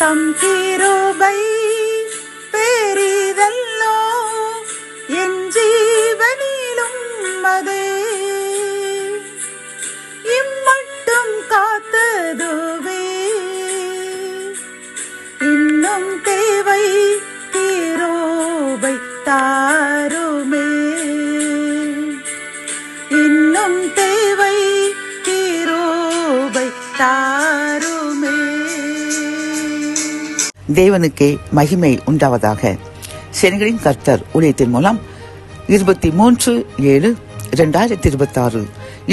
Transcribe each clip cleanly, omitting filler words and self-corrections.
தம் கிருபை பெரிதல்லோ என் ஜீவனிலும் அதே இம்மட்டும் காத்ததுவே இன்னும் தேவை கிருபை தாருமே இன்னும் தேவை கிருபை தாருமே. தேவனுக்கே மகிமை உண்டாவதாக. சேனைகளின் கர்த்தர் ஊழியத்தின் மூலம் 23/7/2026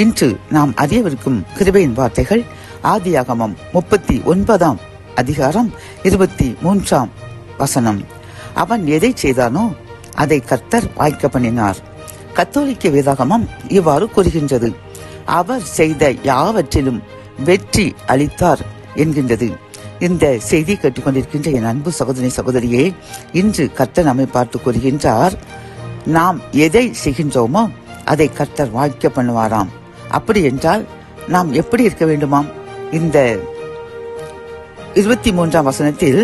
இன்று நாம் அறியவிருக்கும் கிருபையின் வார்த்தைகள் ஆதியாகமம் 39 அதிகாரம் 23 வசனம். அவன் எதை செய்தானோ அதை கர்த்தர் வாய்க்க பண்ணினார். கத்தோலிக்க வேதாகமம் இவ்வாறு கூறுகின்றது, அவர் செய்த யாவற்றிலும் வெற்றி அளித்தார் என்கின்றது. இந்த செய்தி கேட்டுக்கொண்டிருக்கின்ற என் அன்பு சகோதரி சகோதரியே, இன்று கர்த்தர் நம்மை பார்த்து கூறுகின்றார், நாம் எதை செய்கின்றோமோ அதை கர்த்தர் வாய்க்க பண்ணுவாராம். அப்படி என்றால் நாம் எப்படி இருக்க வேண்டுமாம்? இந்த 23 வசனத்தில்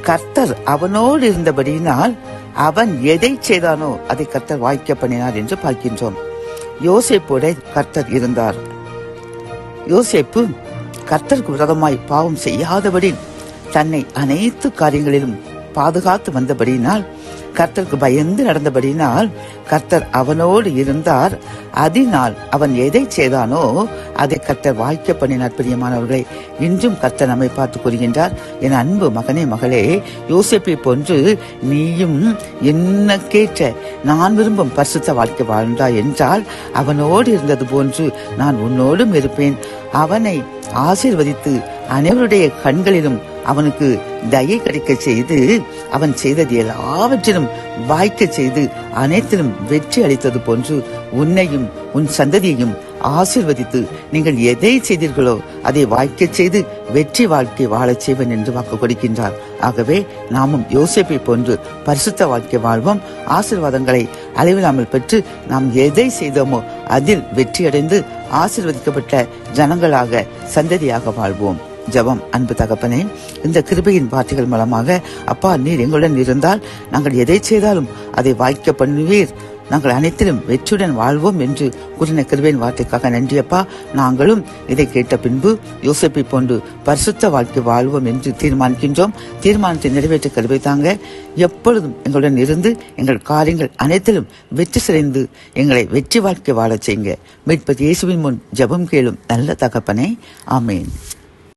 கர்த்தர் அவனோடு இருந்தபடியினால் அவன் எதை செய்தானோ அதை கர்த்தர் வாய்க்க பண்ணினார் என்று பார்க்கின்றோம். யோசேப்போட கர்த்தர் இருந்தார். யோசேப்பு கர்த்தருக்கு விரோதமாய் பாவம் செய்யாதபடி தன்னை அனைத்து காரியங்களிலும் பாதுகாத்து வந்தபடியினால், கர்த்தருக்கு பயந்து நடந்தபடியினால் கர்த்தர் அவனோடு இருந்தார். அதனால் அவன் எதை செய்தானோ அதை கர்த்தர் வாய்க்க பண்ணினார். பிரியமானவர்களை, இன்றும் கர்த்தர் நம்மை பார்த்து கூறுகின்றார், என் அன்பு மகனே மகளே, யோசேப்பை போன்று நீயும் என்ன கேட்ட நான் விரும்பும் பரிசுத்த வாழ்க்கை வாழ்ந்தாய் என்றால் அவனோடு இருந்தது போன்று நான் உன்னோடும் இருப்பேன். அவனை ஆசீர்வதித்து அனைவருடைய கண்களிலும் அவனுக்கு தயை கிடைக்க செய்து அவன் செய்தது எல்லாவற்றிலும் வாய்க்க செய்து அனைத்திலும் வெற்றி அளித்தது போன்று உன்னையும் உன் சந்ததியையும் ஆசீர்வதித்து நீங்கள் எதை செய்தீர்களோ அதை வாய்க்க செய்து வெற்றி வாழ்க்கை வாழச் செய்வன் என்று வாக்கு கொடுக்கின்றார். ஆகவே நாமும் யோசேப்பை போன்று பரிசுத்த வாழ்க்கை வாழ்வோம். ஆசீர்வாதங்களை அளவில்லாமல் பெற்று நாம் எதை செய்தோமோ அதில் வெற்றியடைந்து ஆசீர்வதிக்கப்பட்ட ஜனங்களாக சந்ததியாக வாழ்வோம். ஜெபம். அன்பு தகப்பனே, இந்த கிருபையின் வார்த்தைகள் மூலமாக அப்பா, நீர் எங்களுடன் இருந்தால் நாங்கள் எதை செய்தாலும் அதை வாய்க்க பண்ணுவீர், நாங்கள் அனைத்திலும் வெற்றியுடன் வாழ்வோம் என்று கூறின கிருபையின் வார்த்தைக்காக நன்றியப்பா. நாங்களும் இதை கேட்ட பின்பு யோசேப்பை போன்று பரிசுத்த வாழ்க்கை வாழ்வோம் என்று தீர்மானிக்கின்றோம். தீர்மானத்தை நிறைவேற்ற கிருபை தாங்க. எப்பொழுதும் எங்களுடன் இருந்து எங்கள் காரியங்கள் அனைத்திலும் வெற்றி சிறைந்து எங்களை வெற்றி வாழ்க்கை வாழச் செய்யுங்க. மீட்பர் இயேசுவின் முன் ஜெபம் கேளும் நல்ல தகப்பனே. ஆமேன்.